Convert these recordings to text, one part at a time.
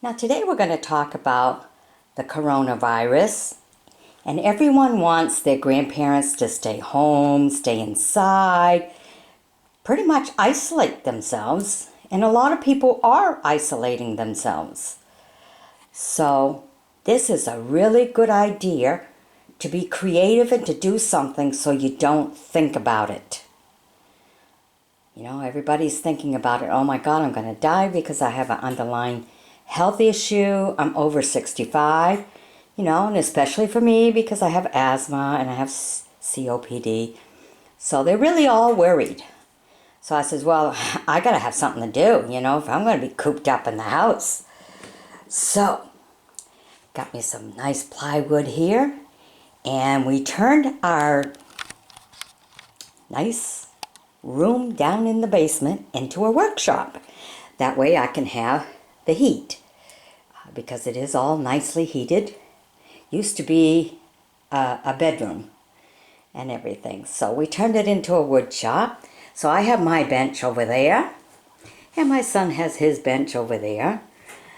Now today we're going to talk about the coronavirus, and everyone wants their grandparents to stay home, stay inside, pretty much isolate themselves, and a lot of people are isolating themselves. So this is a really good idea to be creative and to do something so you don't think about it. You know, everybody's thinking about it. Oh my God, I'm going to die because I have an underlying health issue. I'm over 65, you know, and especially for me because I have asthma and I have COPD. So they're really all worried. So I says, well, I got to have something to do, you know, if I'm going to be cooped up in the house. So, got me some nice plywood here, and we turned our nice room down in the basement into a workshop. That way I can have the heat, because it is all nicely heated. Used to be a bedroom and everything. So we turned it into a wood shop. So I have my bench over there, and my son has his bench over there.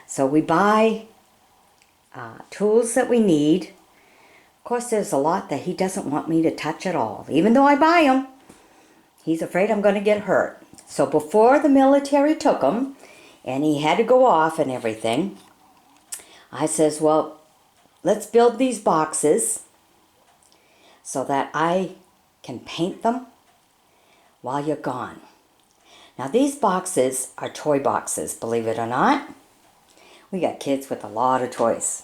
So we buy tools that we need. Of course, there's a lot that he doesn't want me to touch at all. Even though I buy them, he's afraid I'm going to get hurt. So before the military took him, and he had to go off and everything, I says, well, let's build these boxes so that I can paint them while you're gone. Now these boxes are toy boxes, believe it or not. We got kids with a lot of toys.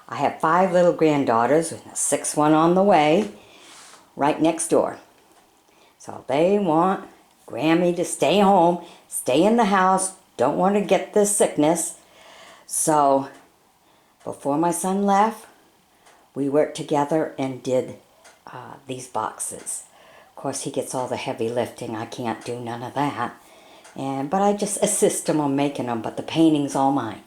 I have 5 little granddaughters with a 6th one on the way, right next door. So they want Grammy to stay home, stay in the house, don't want to get this sickness. So before my son left, we worked together and did these boxes. Of course, he gets all the heavy lifting. I can't do none of that. But I just assist him on making them, but the painting's all mine.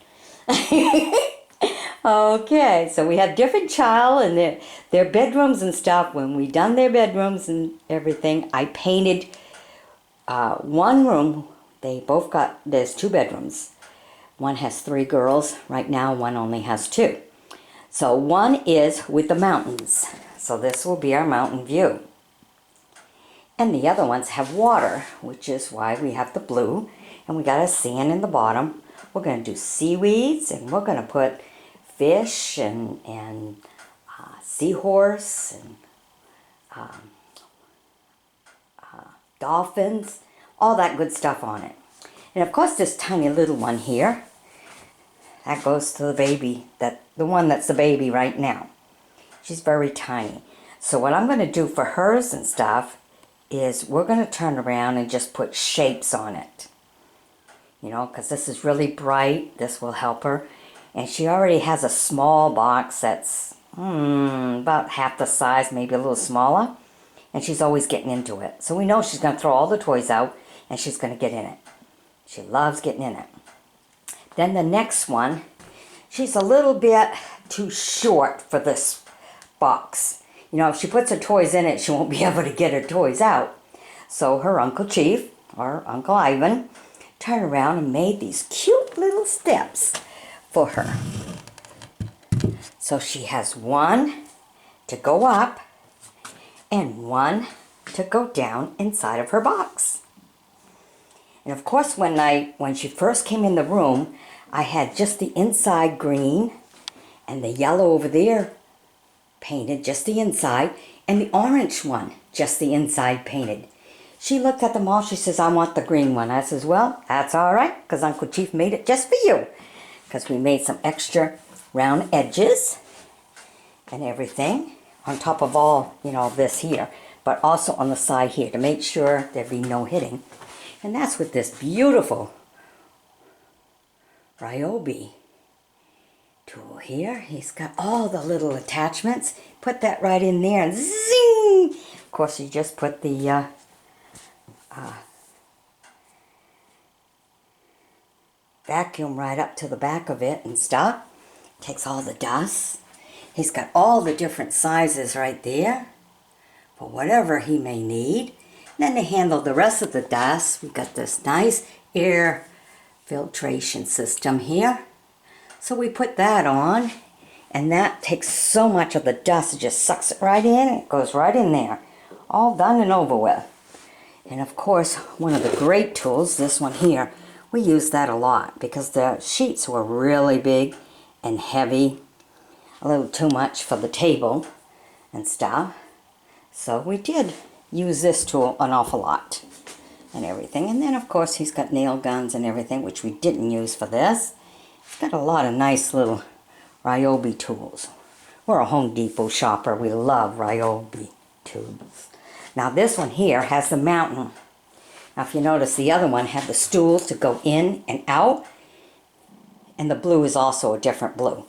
Okay, so we have different child and their bedrooms and stuff. When we done their bedrooms and everything, I painted one room. They both got, there's 2 bedrooms. One has 3 girls. Right now, one only has 2. So one is with the mountains. So this will be our mountain view. And the other ones have water, which is why we have the blue. And we got a sand in the bottom. We're going to do seaweeds, and we're going to put fish and seahorse and dolphins, all that good stuff on it. And of course this tiny little one here, that goes to the baby, the one that's the baby right now. She's very tiny. So what I'm going to do for hers and stuff is we're going to turn around and just put shapes on it. You know, because this is really bright. This will help her. And she already has a small box that's about half the size, maybe a little smaller. And she's always getting into it. So we know she's going to throw all the toys out and she's going to get in it. She loves getting in it. Then the next one, she's a little bit too short for this box. You know, if she puts her toys in it, she won't be able to get her toys out. So her Uncle Chief, or Uncle Ivan, turned around and made these cute little steps for her. So she has one to go up and one to go down inside of her box. And of course when she first came in the room, I had just the inside green and the yellow over there painted, just the inside, and the orange one, just the inside painted. She looked at them all, she says, I want the green one. I says, well, that's all right, because Uncle Chief made it just for you. Because we made some extra round edges and everything on top of all, you know, this here. But also on the side here to make sure there be no hitting. And that's with this beautiful Ryobi tool here. He's got all the little attachments. Put that right in there and zing! Of course, you just put the vacuum right up to the back of it and stuff. Takes all the dust. He's got all the different sizes right there for whatever he may need. And then to handle the rest of the dust, we've got this nice air filtration system here. So we put that on, and that takes so much of the dust, it just sucks it right in, it goes right in there. All done and over with. And of course, one of the great tools, this one here, we use that a lot because the sheets were really big and heavy, a little too much for the table and stuff. So we did use this tool an awful lot and everything. And then of course he's got nail guns and everything, which we didn't use for this. He's got a lot of nice little Ryobi tools. We're a Home Depot shopper. We love Ryobi tools. Now this one here has the mountain. Now if you notice, the other one had the stools to go in and out, and the blue is also a different blue.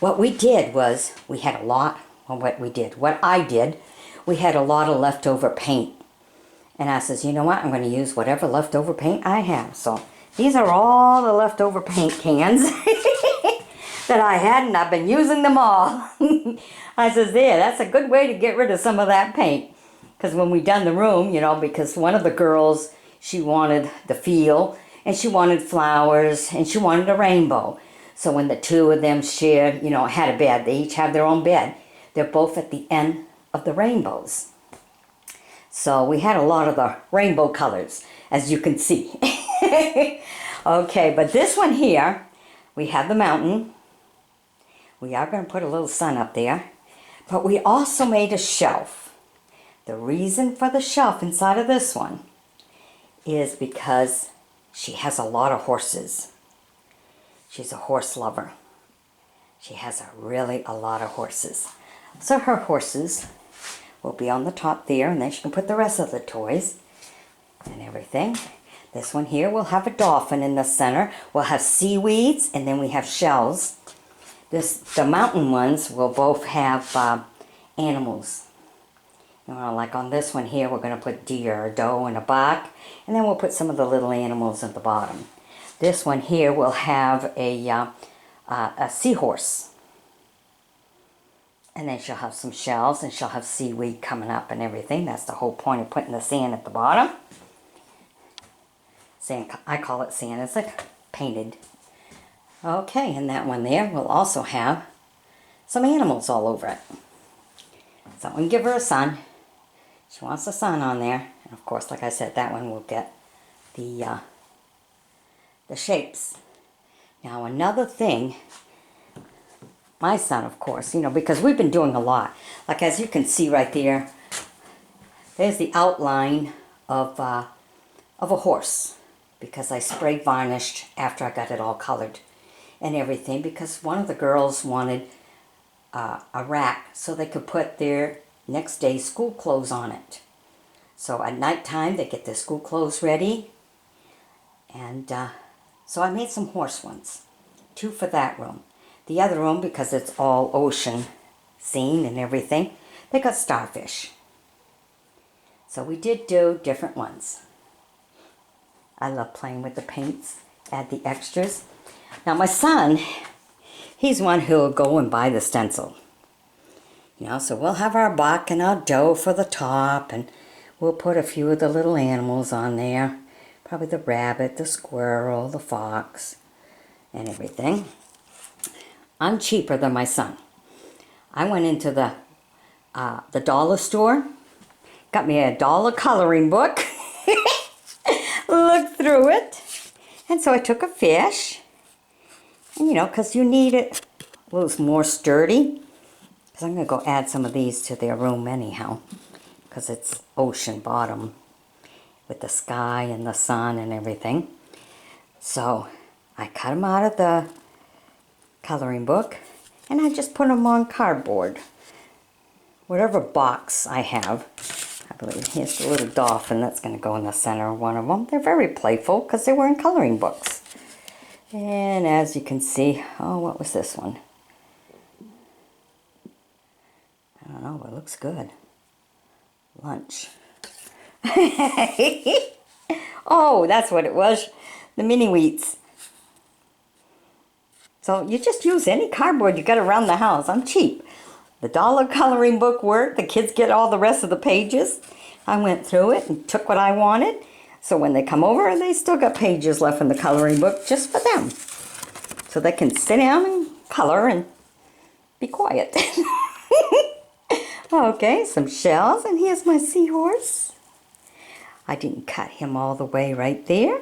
What we did was, we had a lot, well, what I did, we had a lot of leftover paint. And I says, you know what, I'm going to use whatever leftover paint I have. So these are all the leftover paint cans that I had, and I've been using them all. I says, there, that's a good way to get rid of some of that paint. Because when we done the room, you know, because one of the girls, she wanted the feel, and she wanted flowers, and she wanted a rainbow. So when the two of them shared, you know, had a bed, they each have their own bed. They're both at the end of the rainbows. So we had a lot of the rainbow colors, as you can see. Okay, but this one here, we have the mountain. We are going to put a little sun up there. But we also made a shelf. The reason for the shelf inside of this one is because she has a lot of horses. She's a horse lover. She has a lot of horses. So her horses will be on the top there, and then she can put the rest of the toys and everything. This one here will have a dolphin in the center. We'll have seaweeds, and then we have shells. The mountain ones will both have animals. You know, like on this one here, we're going to put deer, a doe, and a buck, and then we'll put some of the little animals at the bottom. This one here will have a seahorse, and then she'll have some shells, and she'll have seaweed coming up and everything. That's the whole point of putting the sand at the bottom. Sand, I call it sand. It's like painted. Okay, and that one there will also have some animals all over it. So I'm going to give her a sun. She wants the sun on there. And of course, like I said, that one will get the shapes. Now another thing, my son, of course, you know, because we've been doing a lot. Like as you can see right there, there's the outline of a horse. Because I spray varnished after I got it all colored and everything. Because one of the girls wanted a rack so they could put their next day's school clothes on it. So at nighttime they get their school clothes ready, and so I made some horse ones, 2 for that room. The other room, because it's all ocean scene and everything, they got starfish. So we did do different ones. I love playing with the paints, add the extras. Now my son, he's one who'll go and buy the stencil. You know, so we'll have our buck and our doe for the top, and we'll put a few of the little animals on there. Probably the rabbit, the squirrel, the fox, and everything. I'm cheaper than my son. I went into the dollar store, got me a $1 coloring book, looked through it, and so I took a fish. And, you know, because you need it a little more sturdy. Because I'm going to go add some of these to their room anyhow. Because it's ocean bottom with the sky and the sun and everything. So I cut them out of the coloring book. And I just put them on cardboard. Whatever box I have. I believe here's the little dolphin that's going to go in the center of one of them. They're very playful because they were in coloring books. And as you can see, oh, what was this one? I don't know, but it looks good. Lunch. Oh, that's what it was. The mini wheats. So you just use any cardboard you got around the house. I'm cheap. The $1 coloring book worked. The kids get all the rest of the pages. I went through it and took what I wanted. So when they come over, they still got pages left in the coloring book just for them. So they can sit down and color and be quiet. Okay, some shells, and here's my seahorse. I didn't cut him all the way right there,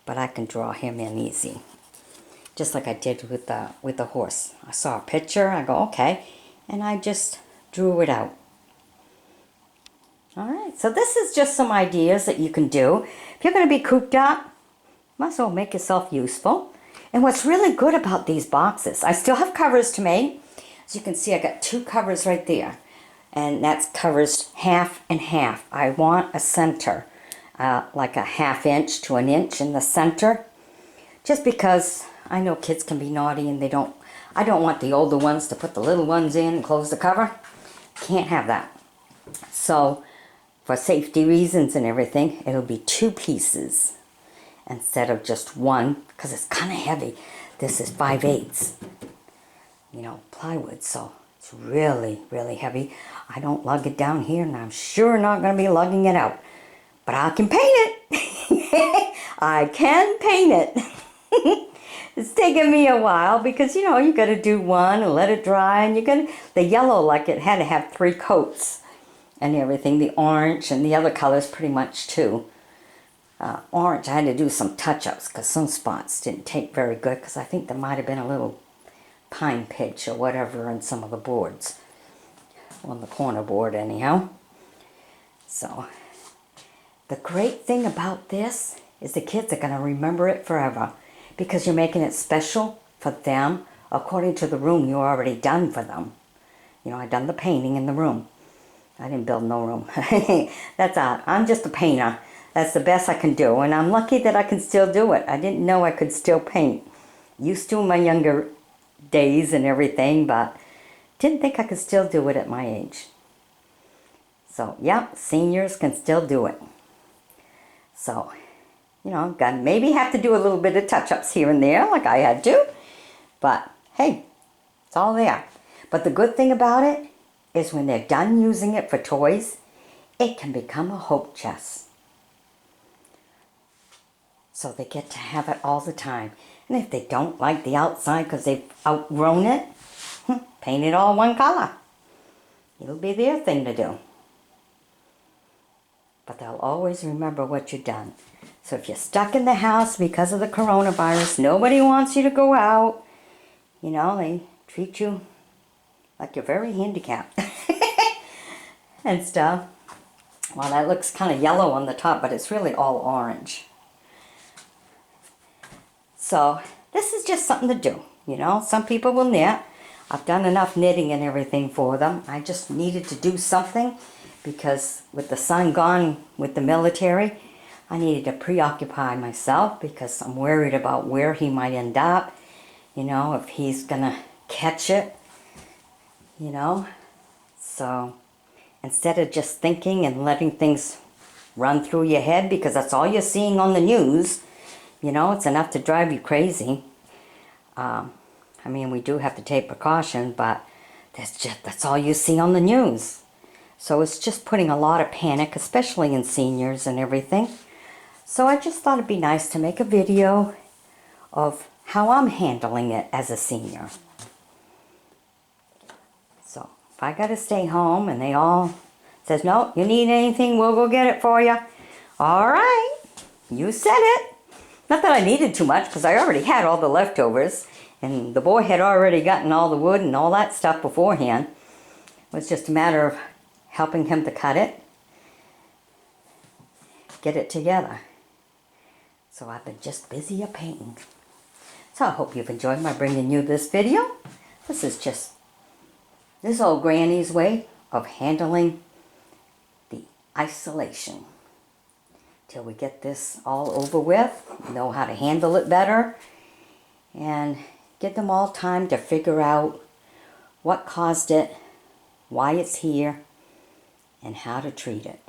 but I can draw him in easy. Just like I did with the horse. I saw a picture, I go, okay, and I just drew it out. Alright, so this is just some ideas that you can do. If you're going to be cooped up, might as well make yourself useful. And what's really good about these boxes, I still have covers to make. As you can see, I got 2 covers right there. And that's covers half and half. I want a center, like a 1/2 inch to 1 inch in the center. Just because I know kids can be naughty and I don't want the older ones to put the little ones in and close the cover. Can't have that. So, for safety reasons and everything, it'll be 2 pieces instead of just 1, because it's kind of heavy. This is 5/8, plywood, so it's really, really heavy. I don't lug it down here, and I'm sure not going to be lugging it out. But I can paint it. I can paint it. It's taken me a while because, you got to do one and let it dry. And the yellow, like it had to have 3 coats and everything. The orange and the other colors pretty much too. Orange, I had to do some touch-ups because some spots didn't take very good because I think there might have been a little pine pitch or whatever in some of the boards. On the corner board anyhow. So, the great thing about this is the kids are going to remember it forever because you're making it special for them according to the room you already done for them. I done the painting in the room. I didn't build no room. That's all. I'm just a painter. That's the best I can do, and I'm lucky that I can still do it. I didn't know I could still paint. Used to in my younger days and everything, but didn't think I could still do it at my age. So, yeah, seniors can still do it. So, got maybe have to do a little bit of touch-ups here and there, like I had to. But, hey, it's all there. But the good thing about it is when they're done using it for toys, it can become a hope chest. So they get to have it all the time. And if they don't like the outside because they've outgrown it, paint it all one color. It'll be their thing to do. But they'll always remember what you've done. So if you're stuck in the house because of the coronavirus, nobody wants you to go out, they treat you like you're very handicapped and stuff. Well, that looks kind of yellow on the top, but it's really all orange. So this is just something to do, Some people will knit. I've done enough knitting and everything for them. I just needed to do something because with the son gone with the military, I needed to preoccupy myself because I'm worried about where he might end up, if he's going to catch it, So instead of just thinking and letting things run through your head because that's all you're seeing on the news, it's enough to drive you crazy. We do have to take precaution, but that's all you see on the news. So it's just putting a lot of panic, especially in seniors and everything. So I just thought it'd be nice to make a video of how I'm handling it as a senior. So if I got to stay home and they all says, no, you need anything, we'll go get it for you. All right, you said it. Not that I needed too much because I already had all the leftovers. And the boy had already gotten all the wood and all that stuff beforehand. It was just a matter of helping him to cut it. Get it together. So I've been just busy a painting. So I hope you've enjoyed my bringing you this video. This is just this old granny's way of handling the isolation. Till we get this all over with, know how to handle it better, and get them all time to figure out what caused it, why it's here, and how to treat it.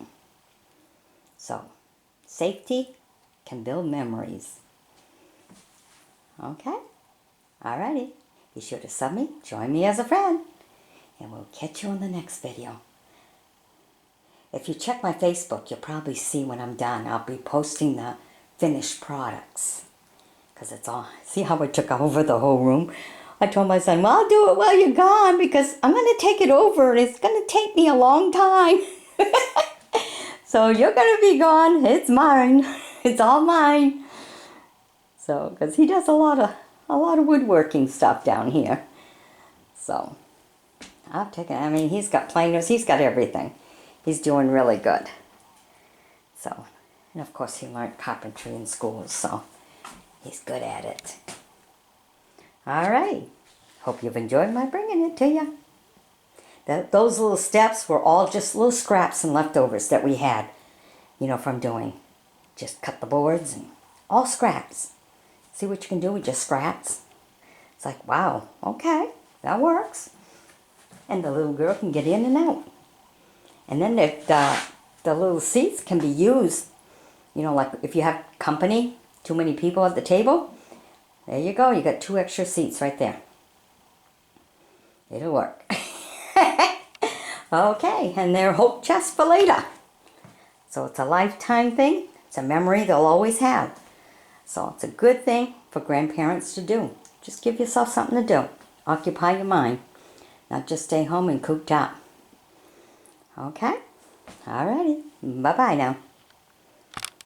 So, safety can build memories. Okay? Alrighty. Be sure to sub me, join me as a friend, and we'll catch you on the next video. If you check my Facebook, you'll probably see when I'm done. I'll be posting the finished products. Because it's all, see how I took over the whole room? I told my son, well, I'll do it while you're gone because I'm going to take it over and it's going to take me a long time. So you're going to be gone. It's mine. It's all mine. So, because he does a lot of woodworking stuff down here. So, I'll take it. I mean, he's got planers. He's got everything. He's doing really good. So, and of course he learned carpentry in school, so he's good at it. All right. Hope you've enjoyed my bringing it to you. Those little steps were all just little scraps and leftovers that we had, from doing. Just cut the boards and all scraps. See what you can do with just scraps? It's like, wow, okay, that works. And the little girl can get in and out. And then the little seats can be used, like if you have company, too many people at the table, there you go. You got 2 extra seats right there. It'll work. Okay, and they're hope chests for later. So it's a lifetime thing. It's a memory they'll always have. So it's a good thing for grandparents to do. Just give yourself something to do. Occupy your mind. Not just stay home and cooped up. Okay? Alrighty. Bye-bye now.